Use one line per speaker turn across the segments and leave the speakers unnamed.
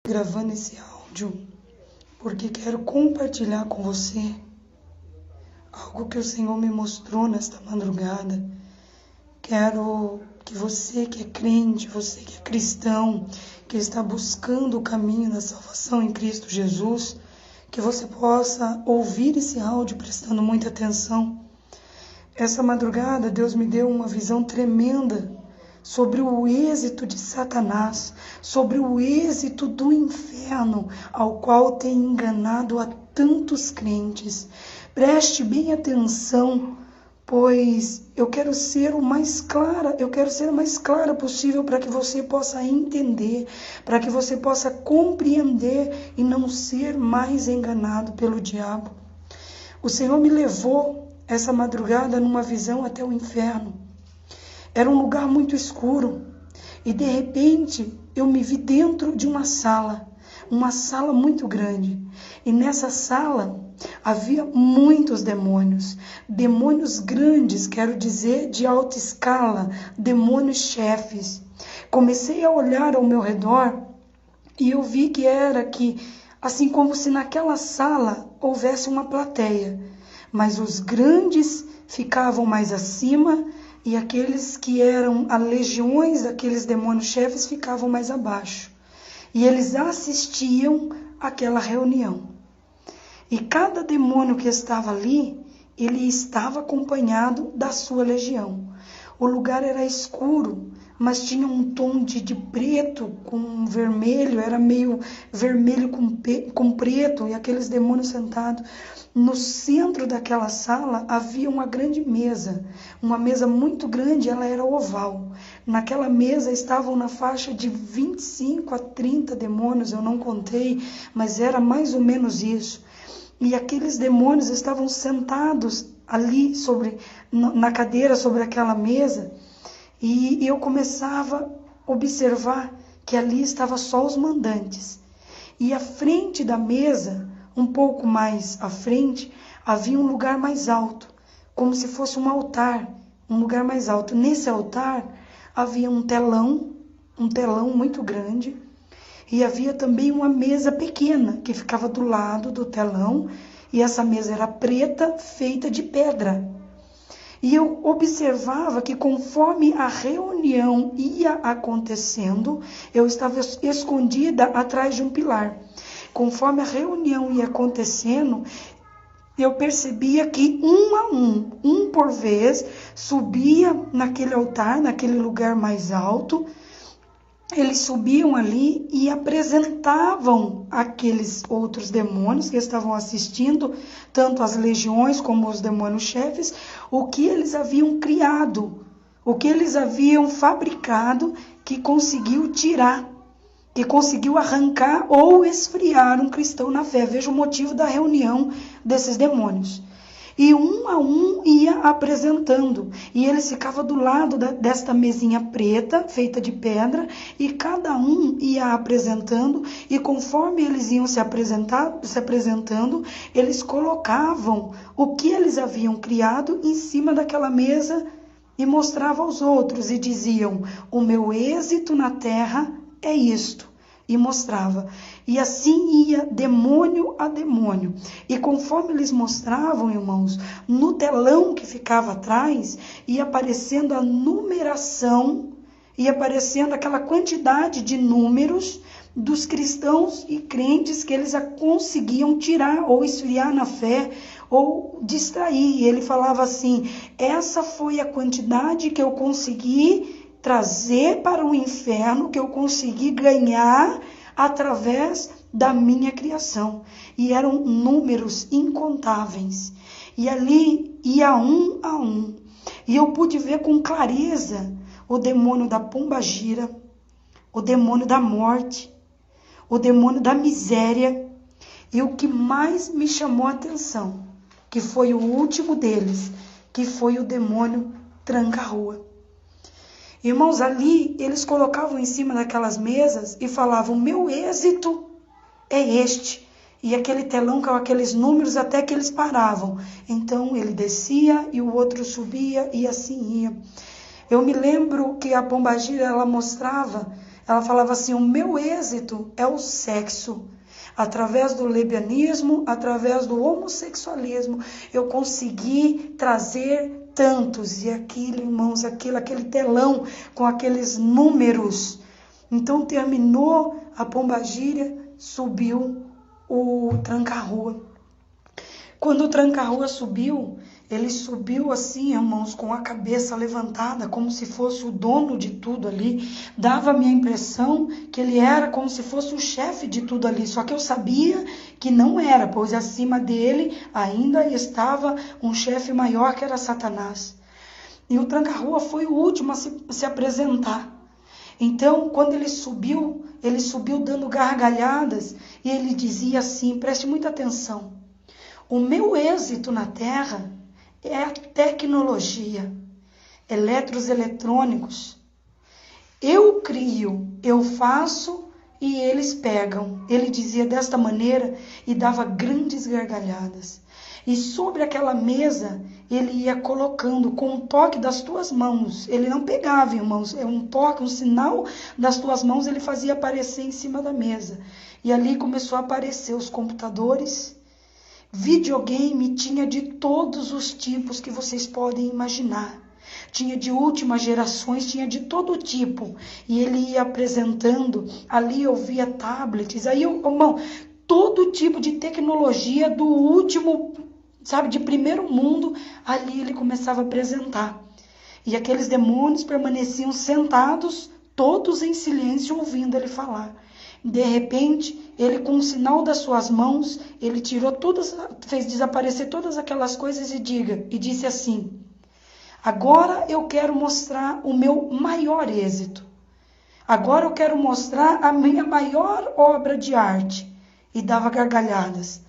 Gravando esse áudio porque quero compartilhar com você algo que o Senhor me mostrou nesta madrugada. Quero que você que é crente, você que é cristão, que está buscando o caminho da salvação em Cristo Jesus, que você possa ouvir esse áudio prestando muita atenção. Essa madrugada Deus me deu uma visão tremenda sobre o êxito de Satanás, sobre o êxito do inferno, ao qual tem enganado a tantos crentes. Preste bem atenção, pois eu quero ser a mais clara possível para que você possa entender, para que você possa compreender e não ser mais enganado pelo diabo. O Senhor me levou essa madrugada numa visão até o inferno. Era um lugar muito escuro e de repente eu me vi dentro de uma sala muito grande. E nessa sala havia muitos demônios grandes, quero dizer, de alta escala, demônios chefes. Comecei a olhar ao meu redor e eu vi que assim como se naquela sala houvesse uma plateia, mas os grandes ficavam mais acima e aqueles que eram as legiões daqueles demônios chefes ficavam mais abaixo. E eles assistiam àquela reunião. E cada demônio que estava ali, ele estava acompanhado da sua legião. O lugar era escuro, mas tinha um tom de preto com vermelho, era meio vermelho com preto, e aqueles demônios sentados. No centro daquela sala havia uma grande mesa, uma mesa muito grande, ela era oval. Naquela mesa estavam na faixa de 25 a 30 demônios, eu não contei, mas era mais ou menos isso. E aqueles demônios estavam sentados ali na cadeira sobre aquela mesa, e eu começava a observar que ali estavam só os mandantes. E à frente da mesa, um pouco mais à frente, havia um lugar mais alto, como se fosse um altar, um lugar mais alto. Nesse altar havia um telão muito grande, e havia também uma mesa pequena que ficava do lado do telão, e essa mesa era preta, feita de pedra. E eu observava que conforme a reunião ia acontecendo, eu estava escondida atrás de um pilar. Conforme a reunião ia acontecendo, eu percebia que um a um por vez, subia naquele altar, naquele lugar mais alto. Eles subiam ali e apresentavam aqueles outros demônios que estavam assistindo, tanto as legiões como os demônios chefes, o que eles haviam criado, o que eles haviam fabricado, que conseguiu tirar, que conseguiu arrancar ou esfriar um cristão na fé. Veja o motivo da reunião desses demônios. E um a um ia apresentando, e eles ficavam do lado desta mesinha preta, feita de pedra, e cada um ia apresentando, e conforme eles iam se apresentando, eles colocavam o que eles haviam criado em cima daquela mesa e mostravam aos outros, e diziam: o meu êxito na terra é isto. E mostrava. E assim ia demônio a demônio. E conforme eles mostravam, irmãos, no telão que ficava atrás, ia aparecendo a numeração, ia aparecendo aquela quantidade de números dos cristãos e crentes que eles conseguiam tirar ou esfriar na fé ou distrair. E ele falava assim: essa foi a quantidade que eu consegui trazer para o inferno, que eu consegui ganhar através da minha criação. E eram números incontáveis. E ali ia um a um. E eu pude ver com clareza o demônio da pombagira, o demônio da morte, o demônio da miséria. E o que mais me chamou a atenção, que foi o último deles, que foi o demônio tranca-rua. Irmãos, ali eles colocavam em cima daquelas mesas e falavam: meu êxito é este. E aquele telão com aqueles números até que eles paravam. Então ele descia e o outro subia e assim ia. Eu me lembro que a pombagira, ela mostrava Ela falava assim: o meu êxito é o sexo. Através do lesbianismo, através do homossexualismo, eu consegui trazer tantos. E aquilo, irmãos, aquele telão com aqueles números. Então terminou a pombagira, subiu o tranca-rua. Quando o tranca-rua subiu, ele subiu assim, irmãos, com a cabeça levantada, como se fosse o dono de tudo ali. Dava-me a impressão que ele era como se fosse o chefe de tudo ali. Só que eu sabia que não era, pois acima dele ainda estava um chefe maior, que era Satanás. E o tranca-rua foi o último a se apresentar. Então, quando ele subiu dando gargalhadas, e ele dizia assim, preste muita atenção: o meu êxito na Terra é a tecnologia, eletrônicos. Eu crio, eu faço e eles pegam. Ele dizia desta maneira e dava grandes gargalhadas. E sobre aquela mesa, ele ia colocando com um toque das tuas mãos. Ele não pegava, irmãos, é um toque, um sinal das tuas mãos, ele fazia aparecer em cima da mesa. E ali começou a aparecer os computadores. Videogame tinha de todos os tipos que vocês podem imaginar. Tinha de últimas gerações, tinha de todo tipo. E ele ia apresentando, ali eu via tablets, aí irmão, todo tipo de tecnologia do último, sabe, de primeiro mundo, ali ele começava a apresentar. E aqueles demônios permaneciam sentados, todos em silêncio, ouvindo ele falar. De repente, ele, com o sinal das suas mãos, ele tirou todas, fez desaparecer todas aquelas coisas e disse assim: agora eu quero mostrar o meu maior êxito. Agora eu quero mostrar a minha maior obra de arte. E dava gargalhadas.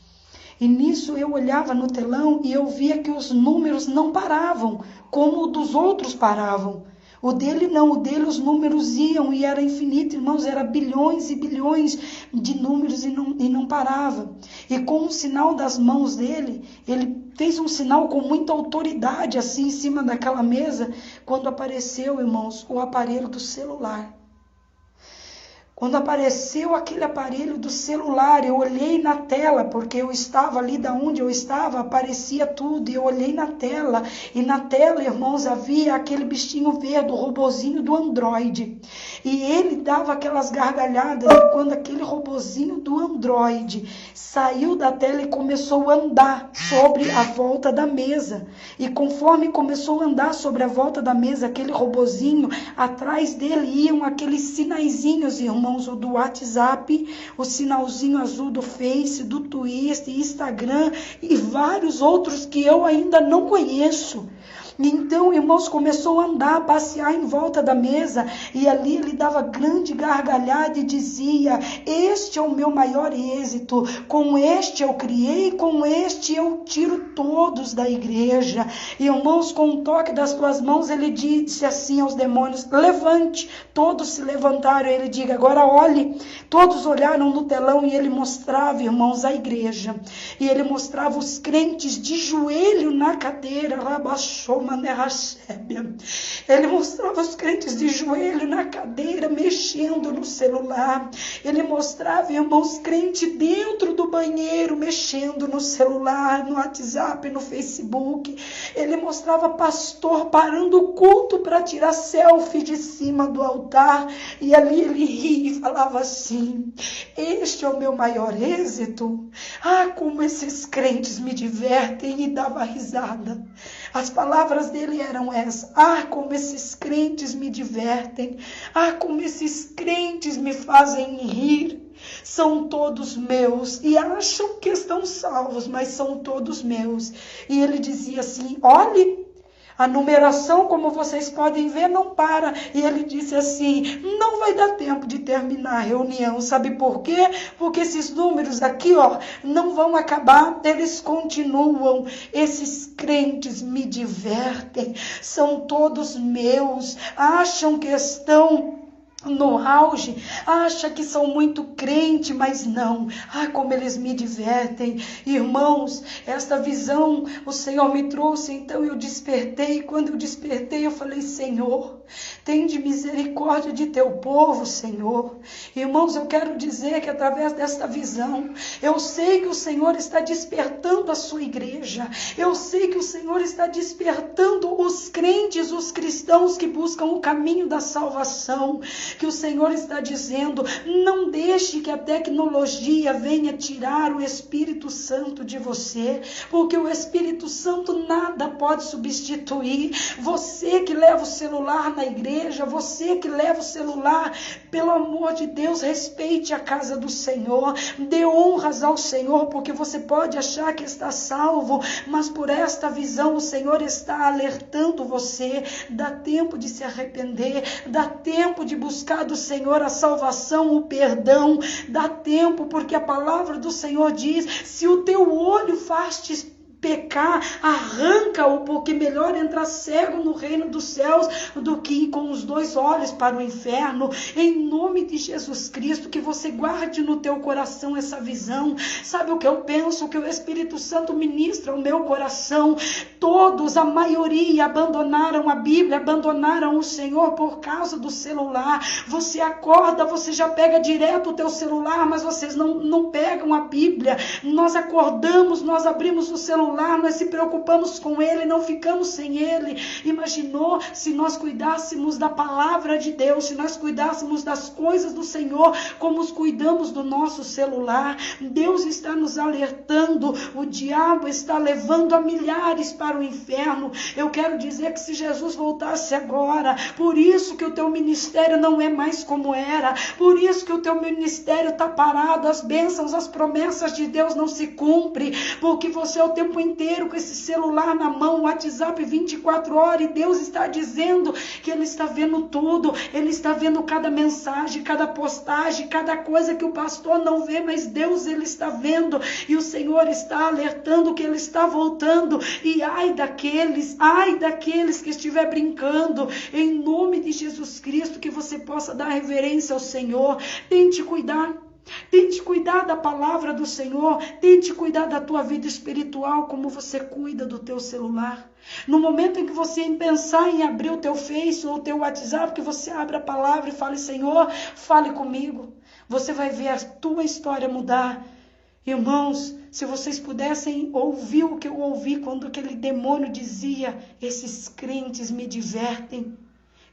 E nisso eu olhava no telão e eu via que os números não paravam, como o dos outros paravam. O dele não, o dele os números iam e era infinito, irmãos, era bilhões e bilhões de números e não parava. E com o sinal das mãos dele, ele fez um sinal com muita autoridade assim em cima daquela mesa, quando apareceu, irmãos, o aparelho do celular. Quando apareceu aquele aparelho do celular, eu olhei na tela, porque eu estava ali da onde eu estava, aparecia tudo, e eu olhei na tela, e na tela, irmãos, havia aquele bichinho verde, o robozinho do Android. E ele dava aquelas gargalhadas, e quando aquele robozinho do Android saiu da tela e começou a andar sobre a volta da mesa, e conforme começou a andar sobre a volta da mesa, aquele robozinho, atrás dele iam aqueles sinaizinhos, irmãos, o do WhatsApp, o sinalzinho azul do Face, do Twitter, Instagram e vários outros que eu ainda não conheço. Então, irmãos, começou a andar, a passear em volta da mesa, e ali ele dava grande gargalhada e dizia: este é o meu maior êxito, com este eu criei, com este eu tiro todos da igreja. E, irmãos, com um toque das tuas mãos, ele disse assim aos demônios: levante. Todos se levantaram, ele diga: agora olhe. Todos olharam no telão e ele mostrava, irmãos, a igreja. E ele mostrava os crentes de joelho na cadeira, rabaixou. Ele mostrava os crentes de joelho na cadeira, mexendo no celular. Ele mostrava, irmãos, crente dentro do banheiro, mexendo no celular, no WhatsApp, no Facebook. Ele mostrava pastor parando o culto para tirar selfie de cima do altar. E ali ele ria e falava assim: este é o meu maior êxito. Ah, como esses crentes me divertem, e dava risada. As palavras dele eram essas: ah, como esses crentes me divertem, ah, como esses crentes me fazem rir, são todos meus, e acham que estão salvos, mas são todos meus. E ele dizia assim: olhe, a numeração, como vocês podem ver, não para. E ele disse assim: não vai dar tempo de terminar a reunião. Sabe por quê? Porque esses números aqui, ó, não vão acabar, eles continuam. Esses crentes me divertem, são todos meus, acham que estão no auge, acha que são muito crente, mas não. Como eles me divertem. Irmãos, esta visão o Senhor me trouxe, então eu despertei. Quando eu despertei, eu falei: Senhor, tende misericórdia de teu povo, Senhor. Irmãos, eu quero dizer que através desta visão, eu sei que o Senhor está despertando a sua igreja. Eu sei que o Senhor está despertando os crentes, os cristãos que buscam o caminho da salvação. Que o Senhor está dizendo: não deixe que a tecnologia venha tirar o Espírito Santo de você, porque o Espírito Santo nada pode substituir. Você que leva o celular na igreja, você que leva o celular, pelo amor de Deus, respeite a casa do Senhor, dê honras ao Senhor, porque você pode achar que está salvo, mas por esta visão o Senhor está alertando você. Dá tempo de se arrepender, dá tempo de buscar do Senhor a salvação, o perdão. Dá tempo, porque a palavra do Senhor diz: se o teu olho faz-te pecar, arranca-o, porque melhor entrar cego no reino dos céus do que ir com os 2 olhos para o inferno. Em nome de Jesus Cristo, que você guarde no teu coração essa visão. Sabe o que eu penso? Que o Espírito Santo ministra ao meu coração. Todos, a maioria, abandonaram a Bíblia, abandonaram o Senhor por causa do celular. Você acorda, você já pega direto o teu celular, mas vocês não pegam a Bíblia. Nós acordamos, nós abrimos o celular, nós se preocupamos com ele, não ficamos sem ele. Imaginou se nós cuidássemos da palavra de Deus, se nós cuidássemos das coisas do Senhor, como cuidamos do nosso celular? Deus está nos alertando, o diabo está levando a milhares para o inferno. Eu quero dizer que se Jesus voltasse agora, por isso que o teu ministério não é mais como era, por isso que o teu ministério está parado, as bênçãos, as promessas de Deus não se cumprem, porque você é o tempo inteiro com esse celular na mão, WhatsApp 24 horas, e Deus está dizendo que Ele está vendo tudo, Ele está vendo cada mensagem, cada postagem, cada coisa que o pastor não vê, mas Deus, Ele está vendo, e o Senhor está alertando que Ele está voltando. E ai daqueles que estiver brincando, em nome de Jesus Cristo, que você possa dar reverência ao Senhor. Tente cuidar da palavra do Senhor, tente cuidar da tua vida espiritual como você cuida do teu celular. No momento em que você pensar em abrir o teu Face ou o teu WhatsApp, que você abra a palavra e fale: Senhor, fale comigo. Você vai ver a tua história mudar. Irmãos, se vocês pudessem ouvir o que eu ouvi quando aquele demônio dizia: esses crentes me divertem.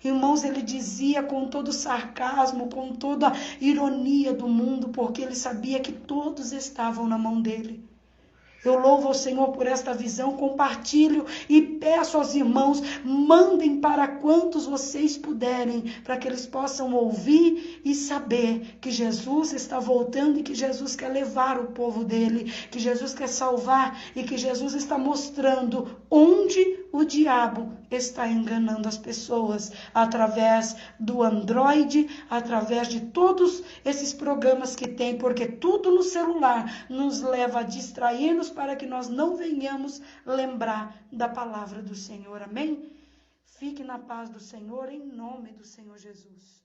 Irmãos, ele dizia com todo o sarcasmo, com toda a ironia do mundo, porque ele sabia que todos estavam na mão dele. Eu louvo ao Senhor por esta visão, compartilho e peço aos irmãos, mandem para quantos vocês puderem, para que eles possam ouvir e saber que Jesus está voltando e que Jesus quer levar o povo dele, que Jesus quer salvar e que Jesus está mostrando onde o diabo está enganando as pessoas, através do Android, através de todos esses programas que tem, porque tudo no celular nos leva a distrair-nos para que nós não venhamos lembrar da palavra do Senhor. Amém? Fique na paz do Senhor, em nome do Senhor Jesus.